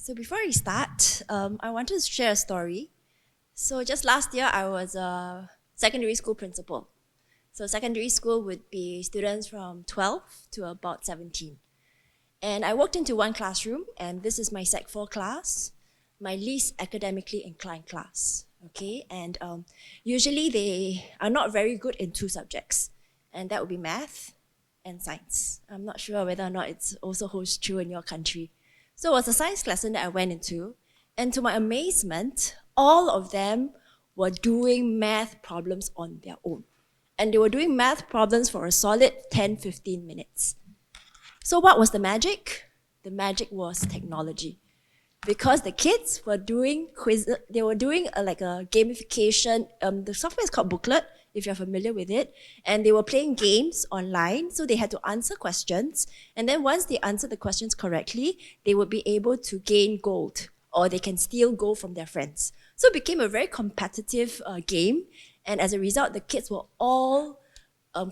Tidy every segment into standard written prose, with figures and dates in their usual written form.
So before we start, I wanted to share a story. So just last year, I was a secondary school principal. So secondary school would be students from 12 to about 17. And I walked into one classroom, and this is my Sec 4 class, my least academically inclined class. Okay, and usually they are not very good in two subjects, and that would be math and science. I'm not sure whether or not it also holds true in your country. So it was a science lesson that I went into, and to my amazement, all of them were doing math problems on their own. And they were doing math problems for a solid 10-15 minutes. So what was the magic? The magic was technology. Because the kids were doing they were doing like a gamification. The software is called Booklet, if you're familiar with it. And they were playing games online, so they had to answer questions. And then once they answered the questions correctly, they would be able to gain gold, or they can steal gold from their friends. So it became a very competitive game. And as a result, the kids were all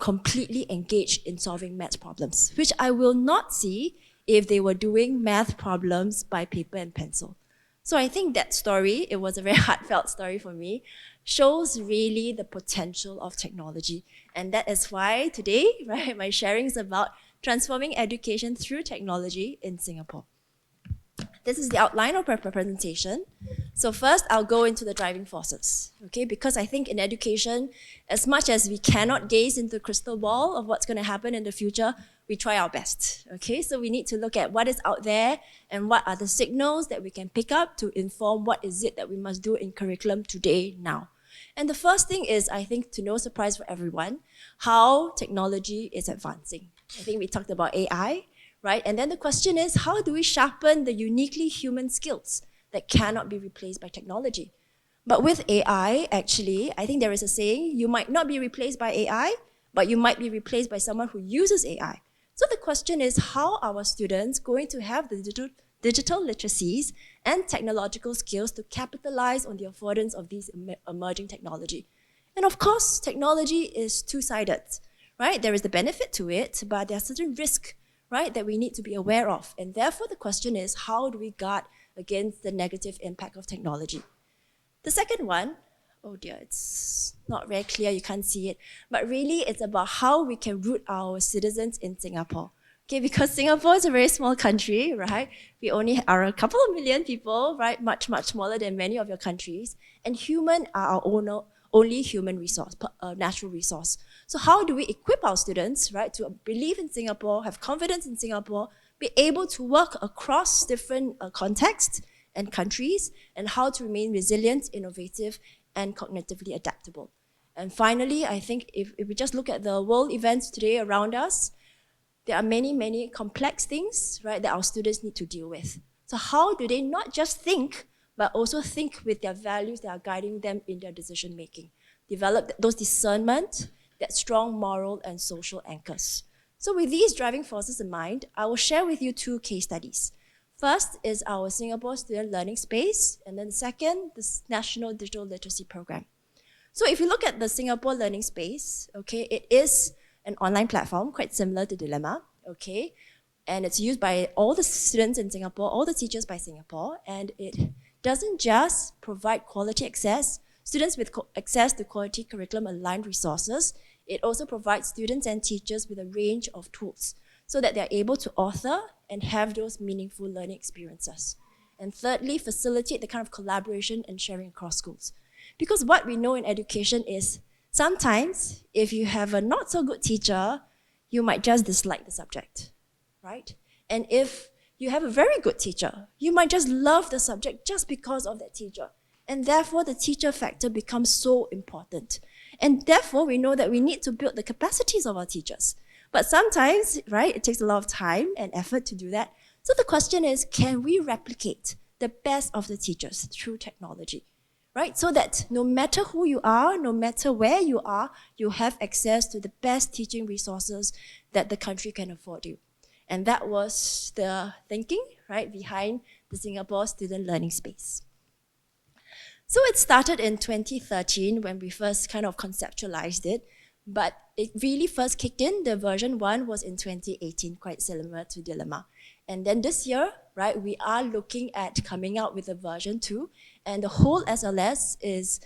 completely engaged in solving math problems, which I will not see if they were doing math problems by paper and pencil. So I think that story, it was a very heartfelt story for me, shows really the potential of technology. And that is why today, right, my sharing is about transforming education through technology in Singapore. This is the outline of my presentation. So first, I'll go into the driving forces, okay? Because I think in education, as much as we cannot gaze into the crystal ball of what's going to happen in the future, we try our best, okay? So we need to look at what is out there and what are the signals that we can pick up to inform what is it that we must do in curriculum today, now. And the first thing is, I think, to no surprise for everyone, how technology is advancing. I think we talked about AI, right? And then the question is, how do we sharpen the uniquely human skills that cannot be replaced by technology? But with AI, actually, I think there is a saying, you might not be replaced by AI, but you might be replaced by someone who uses AI. So the question is, how are our students going to have the digital literacies and technological skills to capitalize on the affordance of these emerging technology? And of course, technology is two-sided, right? There is the benefit to it, but there are certain risks, right, that we need to be aware of. And therefore, the question is, how do we guard against the negative impact of technology? The second one, oh dear, it's not very clear, you can't see it, but really it's about how we can root our citizens in Singapore. Okay, because Singapore is a very small country, right? We only are a couple of million people, right? Much, much smaller than many of your countries. And human are our only human resource, natural resource. So how do we equip our students, right, to believe in Singapore, have confidence in Singapore, be able to work across different contexts and countries, and how to remain resilient, innovative, and cognitively adaptable? And finally, I think if we just look at the world events today around us, there are many, many complex things, right, that our students need to deal with. So how do they not just think, but also think with their values that are guiding them in their decision making? Develop those discernment, that strong moral and social anchors. So with these driving forces in mind, I will share with you two case studies. First is our Singapore Student Learning Space, and then second, the National Digital Literacy Program. So if you look at the Singapore Learning Space, okay, it is an online platform quite similar to Dilemma, okay, and it's used by all the students in Singapore, all the teachers by Singapore, and it doesn't just provide quality access, students with access to quality curriculum-aligned resources. It also provides students and teachers with a range of tools so that they're able to author and have those meaningful learning experiences. And thirdly, facilitate the kind of collaboration and sharing across schools. Because what we know in education is sometimes if you have a not so good teacher, you might just dislike the subject, right? And if you have a very good teacher, you might just love the subject just because of that teacher. And therefore, the teacher factor becomes so important. And therefore, we know that we need to build the capacities of our teachers. But sometimes, right, it takes a lot of time and effort to do that. So the question is, can we replicate the best of the teachers through technology, right? So that no matter who you are, no matter where you are, you have access to the best teaching resources that the country can afford you. And that was the thinking, right, behind the Singapore Student Learning Space. So it started in 2013 when we first kind of conceptualized it. But it really first kicked in, the version 1 was in 2018, quite similar to Dilemma. And then this year, right, we are looking at coming out with a version 2, and the whole SLS is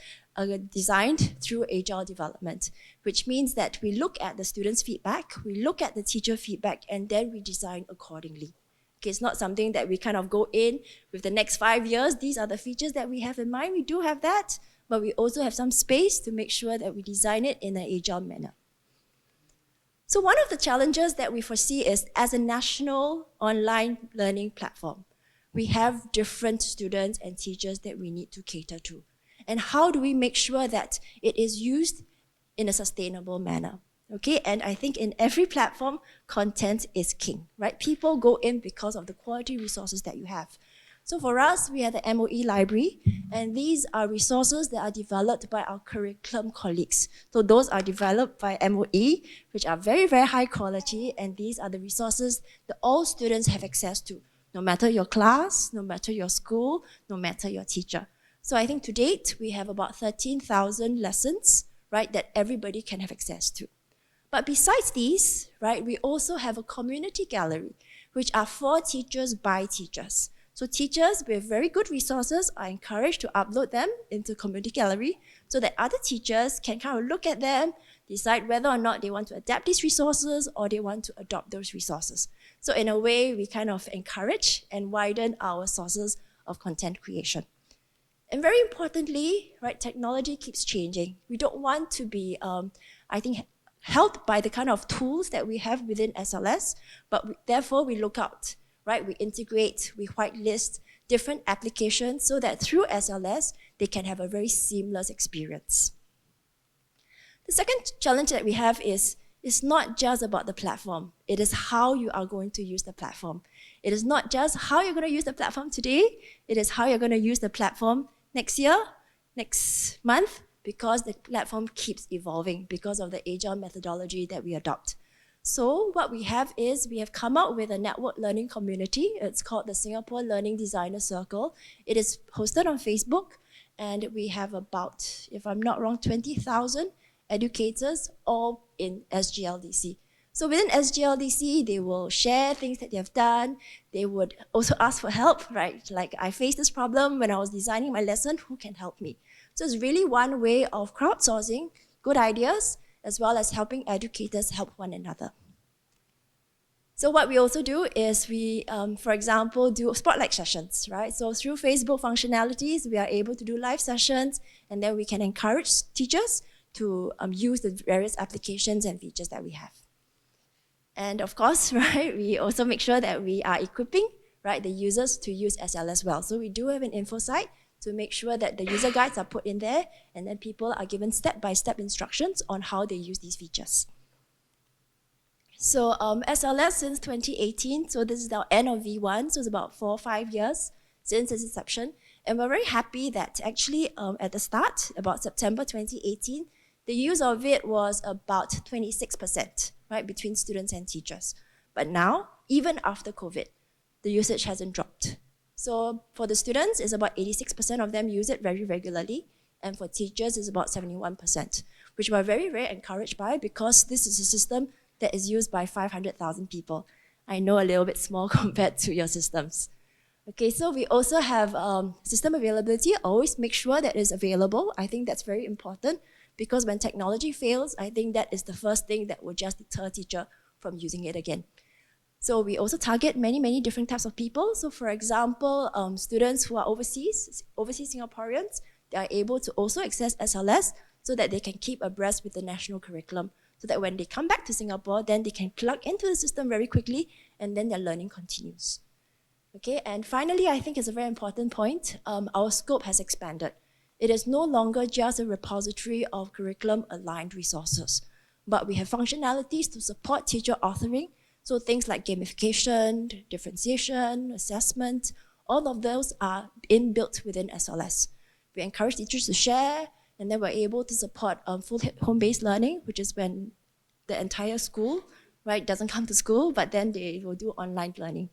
designed through agile development, which means that we look at the students' feedback, we look at the teacher feedback, and then we design accordingly. Okay, it's not something that we kind of go in with the next 5 years, these are the features that we have in mind, we do have that, but we also have some space to make sure that we design it in an agile manner. So one of the challenges that we foresee is, as a national online learning platform, we have different students and teachers that we need to cater to. And how do we make sure that it is used in a sustainable manner? Okay, and I think in every platform, content is king, right? People go in because of the quality resources that you have. So for us, we have the MOE library, and these are resources that are developed by our curriculum colleagues. So those are developed by MOE, which are very, very high quality, and these are the resources that all students have access to, no matter your class, no matter your school, no matter your teacher. So I think to date, we have about 13,000 lessons, right, that everybody can have access to. But besides these, right, we also have a community gallery, which are for teachers by teachers. So teachers with very good resources are encouraged to upload them into community gallery so that other teachers can kind of look at them, decide whether or not they want to adapt these resources or they want to adopt those resources. So in a way, we kind of encourage and widen our sources of content creation. And very importantly, right, technology keeps changing. We don't want to be, I think, held by the kind of tools that we have within SLS, but therefore we look out, right? We integrate, we whitelist different applications so that through SLS, they can have a very seamless experience. The second challenge that we have is, it's not just about the platform. It is how you are going to use the platform. It is not just how you're going to use the platform today, it is how you're going to use the platform next year, next month, because the platform keeps evolving because of the agile methodology that we adopt. So what we have is, we have come out with a network learning community. It's called the Singapore Learning Designer Circle. It is hosted on Facebook, and we have about, if I'm not wrong, 20,000 educators all in SGLDC. So within SGLDC, they will share things that they have done. They would also ask for help, right? Like, I faced this problem when I was designing my lesson, who can help me? So it's really one way of crowdsourcing good ideas, as well as helping educators help one another. So what we also do is we, for example, do spotlight sessions, right? So through Facebook functionalities, we are able to do live sessions, and then we can encourage teachers to use the various applications and features that we have. And of course, right, we also make sure that we are equipping, right, the users to use SLS well. So we do have an info site to make sure that the user guides are put in there, and then people are given step-by-step instructions on how they use these features. So SLS since 2018, so this is our end of V1, so it's about 4 or 5 years since its inception. And we're very happy that actually at the start, about September 2018, the use of it was about 26%, right, between students and teachers. But now, even after COVID, the usage hasn't dropped. So for the students, it's about 86% of them use it very regularly, and for teachers, it's about 71%, which we're very, very encouraged by, because this is a system that is used by 500,000 people. I know, a little bit small compared to your systems. Okay, so we also have system availability. Always make sure that it's available. I think that's very important, because when technology fails, I think that is the first thing that will just deter a teacher from using it again. So we also target many, many different types of people. So for example, students who are overseas Singaporeans, they are able to also access SLS so that they can keep abreast with the national curriculum, so that when they come back to Singapore, then they can plug into the system very quickly, and then their learning continues. Okay, and finally, I think it's a very important point, our scope has expanded. It is no longer just a repository of curriculum-aligned resources, but we have functionalities to support teacher authoring. So things like gamification, differentiation, assessment, all of those are inbuilt within SLS. We encourage teachers to share, and then we're able to support full home-based learning, which is when the entire school, right, doesn't come to school, but then they will do online learning.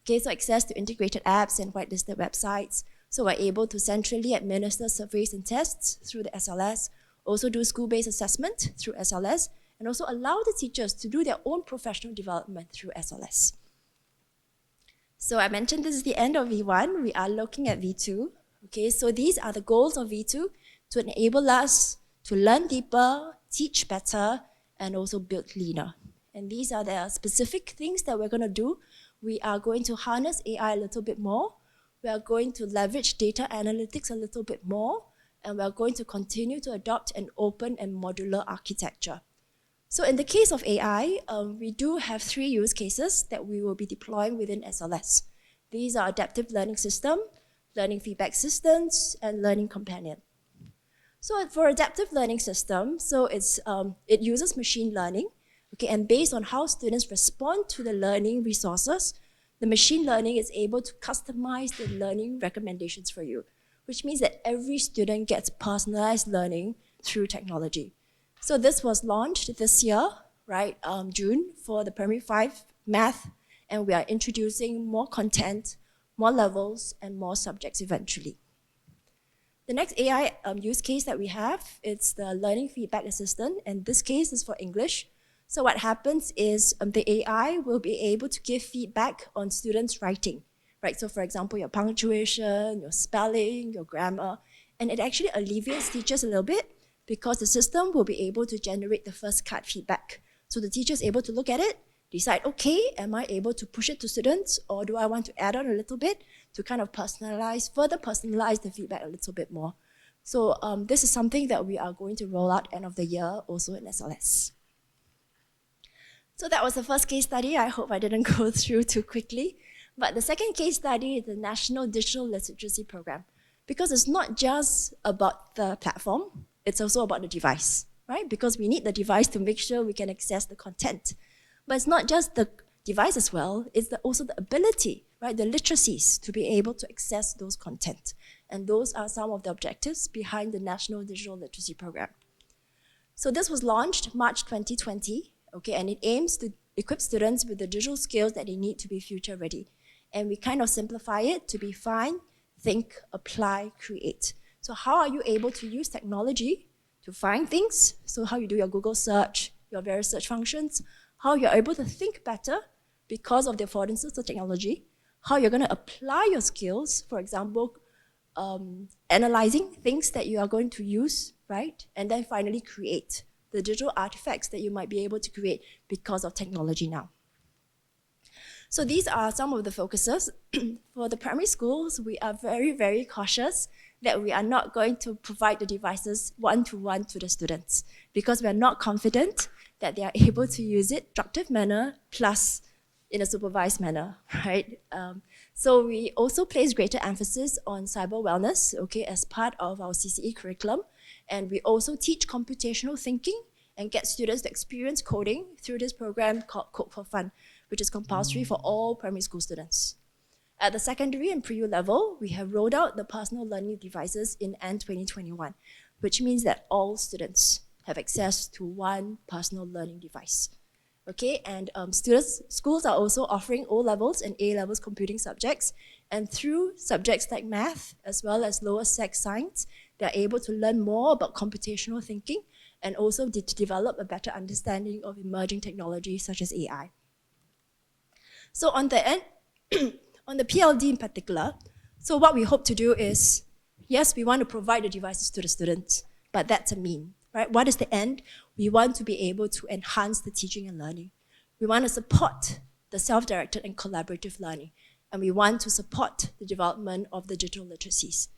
Okay, so access to integrated apps and whitelisted websites. So we're able to centrally administer surveys and tests through the SLS, also do school-based assessment through SLS, and also allow the teachers to do their own professional development through SLS. So I mentioned this is the end of V1. We are looking at V2. Okay, so these are the goals of V2 to enable us to learn deeper, teach better, and also build leaner. And these are the specific things that we're going to do. We are going to harness AI a little bit more. We are going to leverage data analytics a little bit more. And we are going to continue to adopt an open and modular architecture. So in the case of AI, we do have 3 use cases that we will be deploying within SLS. These are adaptive learning system, learning feedback systems, and learning companion. So for adaptive learning system, so it uses machine learning, okay, and based on how students respond to the learning resources, the machine learning is able to customize the learning recommendations for you, which means that every student gets personalized learning through technology. So this was launched this year, right, June, for the Primary 5 Math, and we are introducing more content, more levels, and more subjects eventually. The next AI use case that we have is the Learning Feedback Assistant, and this case is for English. So what happens is the AI will be able to give feedback on students' writing, right? So for example, your punctuation, your spelling, your grammar, and it actually alleviates teachers a little bit because the system will be able to generate the first cut feedback. So the teacher is able to look at it, decide, okay, am I able to push it to students, or do I want to add on a little bit to kind of further personalize the feedback a little bit more. So this is something that we are going to roll out end of the year also in SLS. So that was the first case study. I hope I didn't go through too quickly. But the second case study is the National Digital Literacy Program, because it's not just about the platform, it's also about the device, right? Because we need the device to make sure we can access the content. But it's not just the device as well, it's also the ability, right? The literacies to be able to access those content. And those are some of the objectives behind the National Digital Literacy Program. So this was launched March 2020, okay, and it aims to equip students with the digital skills that they need to be future ready. And we kind of simplify it to be find, think, apply, create. So how are you able to use technology to find things? So how you do your Google search, your various search functions, how you're able to think better because of the affordances of technology, how you're going to apply your skills, for example, analyzing things that you are going to use, right? And then finally create the digital artifacts that you might be able to create because of technology now. So these are some of the focuses. For the primary schools, we are very, very cautious that we are not going to provide the devices one-to-one to the students because we are not confident that they are able to use it in a constructive manner plus in a supervised manner, right? So we also place greater emphasis on cyber wellness, okay, as part of our CCE curriculum. And we also teach computational thinking and get students to experience coding through this program called Code for Fun, which is compulsory for all primary school students. At the secondary and pre-U level, we have rolled out the personal learning devices in end 2021, which means that all students have access to one personal learning device. Okay, and schools are also offering O-levels and A-levels computing subjects, and through subjects like math, as well as lower sec science, they're able to learn more about computational thinking and also to develop a better understanding of emerging technologies such as AI. So on the end, on the PLD in particular, so what we hope to do is, yes, we want to provide the devices to the students, but that's a mean, right? What is the end? We want to be able to enhance the teaching and learning. We want to support the self-directed and collaborative learning, and we want to support the development of the digital literacies.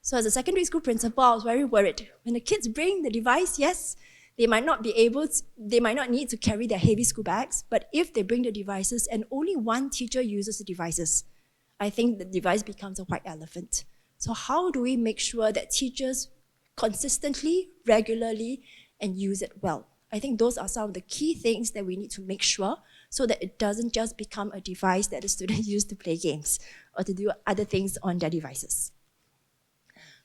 So as a secondary school principal, I was very worried. When the kids bring the device, yes, they might not need to carry their heavy school bags, but if they bring the devices and only one teacher uses the devices, I think the device becomes a white elephant. So how do we make sure that teachers consistently, regularly, and use it well? I think those are some of the key things that we need to make sure so that it doesn't just become a device that the students use to play games or to do other things on their devices.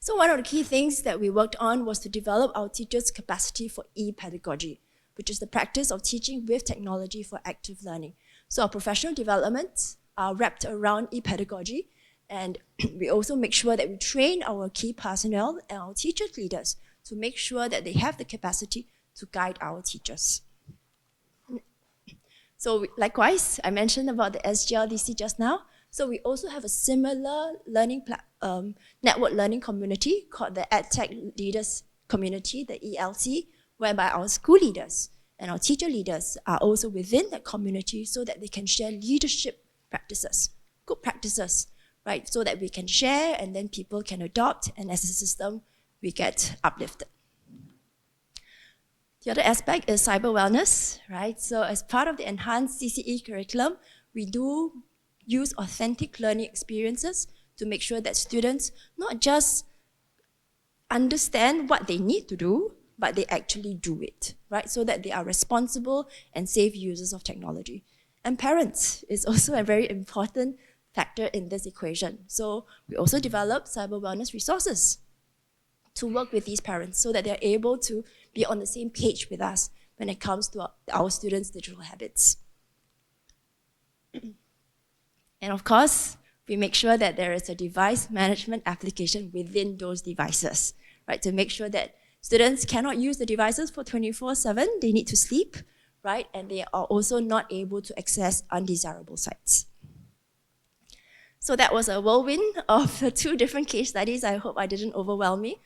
So one of the key things that we worked on was to develop our teachers' capacity for e-pedagogy, which is the practice of teaching with technology for active learning. So our professional developments are wrapped around e-pedagogy, and we also make sure that we train our key personnel and our teacher leaders to make sure that they have the capacity to guide our teachers. So likewise, I mentioned about the SGLDC just now. So we also have a similar network learning community called the EdTech Leaders Community, the ELC, whereby our school leaders and our teacher leaders are also within that community so that they can share leadership practices, good practices, right? So that we can share and then people can adopt, and as a system, we get uplifted. The other aspect is cyber wellness, right? So as part of the enhanced CCE curriculum, we do use authentic learning experiences to make sure that students not just understand what they need to do, but they actually do it, right? So that they are responsible and safe users of technology. And parents is also a very important factor in this equation. So we also develop cyber wellness resources to work with these parents so that they're able to be on the same page with us when it comes to our students' digital habits. And of course, we make sure that there is a device management application within those devices, right? To make sure that students cannot use the devices for 24/7, they need to sleep, right? And they are also not able to access undesirable sites. So that was a whirlwind of the 2 different case studies. I hope I didn't overwhelm you.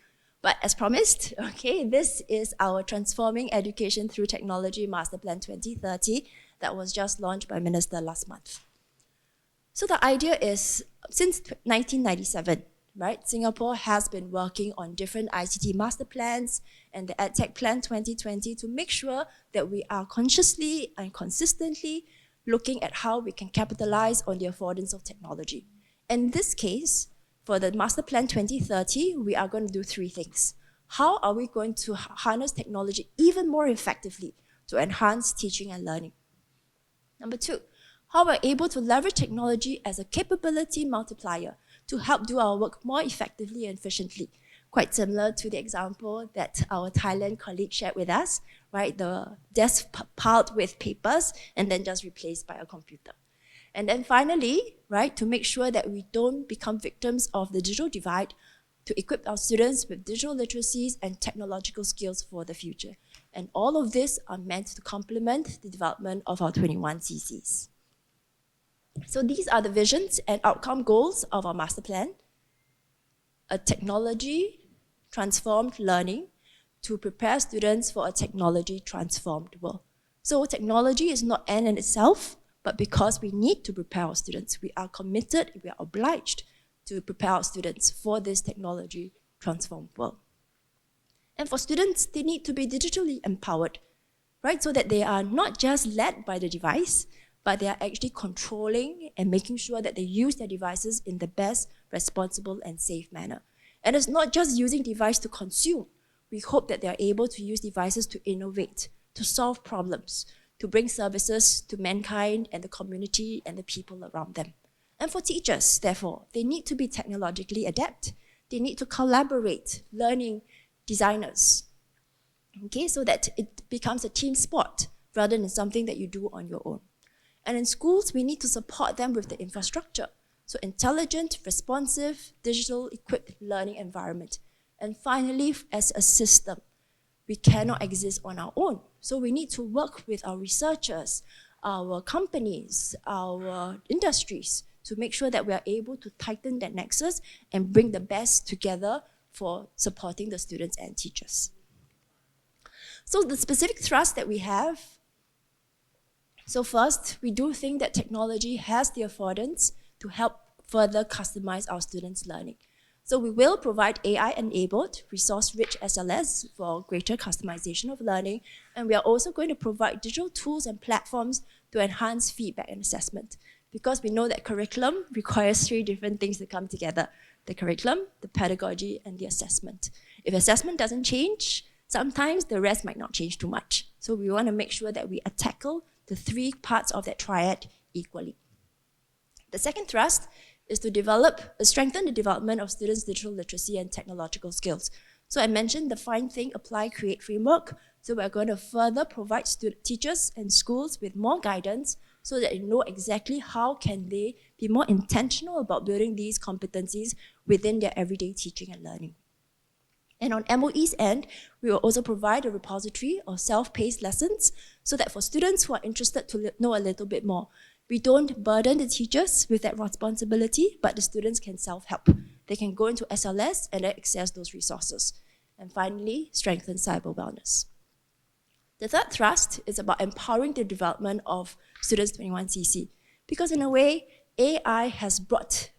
But as promised, okay, this is our Transforming Education Through Technology Master Plan 2030 that was just launched by Minister last month. So the idea is, since 1997, right, Singapore has been working on different ICT master plans and the EdTech Plan 2020 to make sure that we are consciously and consistently looking at how we can capitalize on the affordance of technology. In this case, for the Master Plan 2030, we are going to do 3 things. How are we going to harness technology even more effectively to enhance teaching and learning? Number 2, how we're able to leverage technology as a capability multiplier to help do our work more effectively and efficiently. Quite similar to the example that our Thailand colleague shared with us, right? The desk piled with papers and then just replaced by a computer. And then finally, right, to make sure that we don't become victims of the digital divide, to equip our students with digital literacies and technological skills for the future. And all of this are meant to complement the development of our 21 CCs. So these are the visions and outcome goals of our master plan. A technology-transformed learning to prepare students for a technology-transformed world. So technology is not an end in itself, but because we need to prepare our students, we are committed, we are obliged to prepare our students for this technology-transformed world. And for students, they need to be digitally empowered, right? So that they are not just led by the device, but they are actually controlling and making sure that they use their devices in the best, responsible, and safe manner. And it's not just using device to consume. We hope that they are able to use devices to innovate, to solve problems, to bring services to mankind and the community and the people around them. And for teachers, therefore, they need to be technologically adept. They need to collaborate, learning designers, okay, so that it becomes a team sport rather than something that you do on your own. And in schools, we need to support them with the infrastructure. So intelligent, responsive, digital-equipped learning environment. And finally, as a system, we cannot exist on our own. So we need to work with our researchers, our companies, our industries to make sure that we are able to tighten that nexus and bring the best together for supporting the students and teachers. So the specific thrust that we have, so first, we do think that technology has the affordance to help further customize our students' learning. So we will provide AI-enabled, resource-rich SLS for greater customization of learning, and we are also going to provide digital tools and platforms to enhance feedback and assessment, because we know that curriculum requires 3 different things to come together: the curriculum, the pedagogy, and the assessment. If assessment doesn't change, sometimes the rest might not change too much. So we want to make sure that we tackle the 3 parts of that triad equally. The second thrust is to strengthen the development of students' digital literacy and technological skills. So I mentioned the Find, Think, Apply, Create framework. So we're going to further provide teachers and schools with more guidance so that they know exactly how can they be more intentional about building these competencies within their everyday teaching and learning. And on MOE's end, we will also provide a repository of self-paced lessons so that for students who are interested to know a little bit more, we don't burden the teachers with that responsibility, but the students can self-help. They can go into SLS and then access those resources. And finally, strengthen cyber wellness. The third thrust is about empowering the development of Students 21CC, because in a way, AI has brought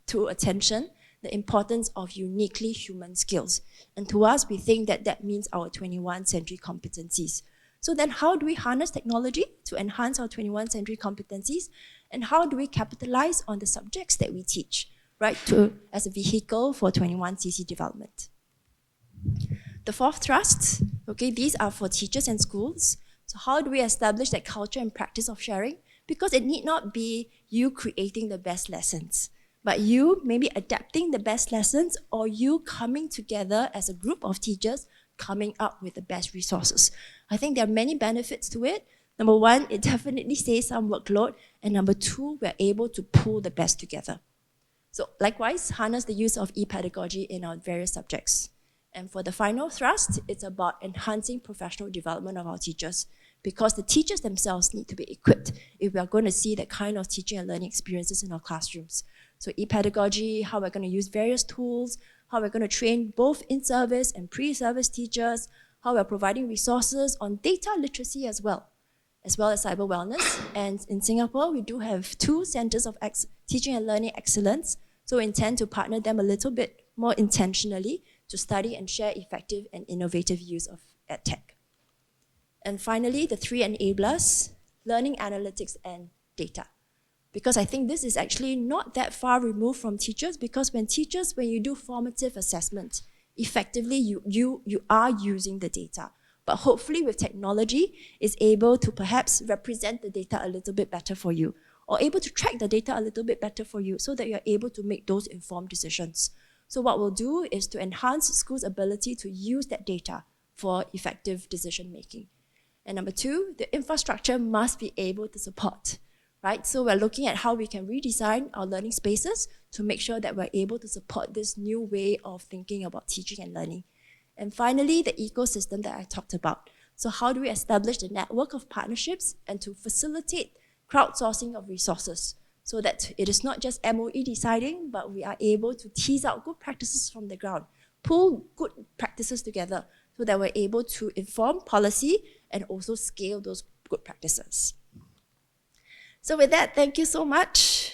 to attention the importance of uniquely human skills. And to us, we think that that means our 21st century competencies. So then how do we harness technology to enhance our 21st century competencies? And how do we capitalize on the subjects that we teach, right, as a vehicle for 21CC development? The fourth thrust, okay, these are for teachers and schools. So how do we establish that culture and practice of sharing? Because it need not be you creating the best lessons, but you maybe adapting the best lessons, or you coming together as a group of teachers coming up with the best resources. I think there are many benefits to it. Number one, it definitely saves some workload. And number two, we're able to pull the best together. So likewise, harness the use of e-pedagogy in our various subjects. And for the final thrust, it's about enhancing professional development of our teachers, because the teachers themselves need to be equipped if we are going to see that kind of teaching and learning experiences in our classrooms. So e-pedagogy, how we're going to use various tools, how we're going to train both in-service and pre-service teachers, how we're providing resources on data literacy as well as cyber wellness. And in Singapore, we do have 2 centers of teaching and learning excellence, so we intend to partner them a little bit more intentionally to study and share effective and innovative use of EdTech. And finally, the 3 enablers, learning, analytics, and data. Because I think this is actually not that far removed from teachers, because when you do formative assessment, effectively you are using the data. But hopefully with technology, is able to perhaps represent the data a little bit better for you, or able to track the data a little bit better for you, so that you're able to make those informed decisions. So what we'll do is to enhance schools' ability to use that data for effective decision making. And number 2, the infrastructure must be able to support, right? So we're looking at how we can redesign our learning spaces to make sure that we're able to support this new way of thinking about teaching and learning. And finally, the ecosystem that I talked about. So how do we establish the network of partnerships and to facilitate crowdsourcing of resources, so that it is not just MOE deciding, but we are able to tease out good practices from the ground, pull good practices together, so that we're able to inform policy and also scale those good practices. So with that, thank you so much.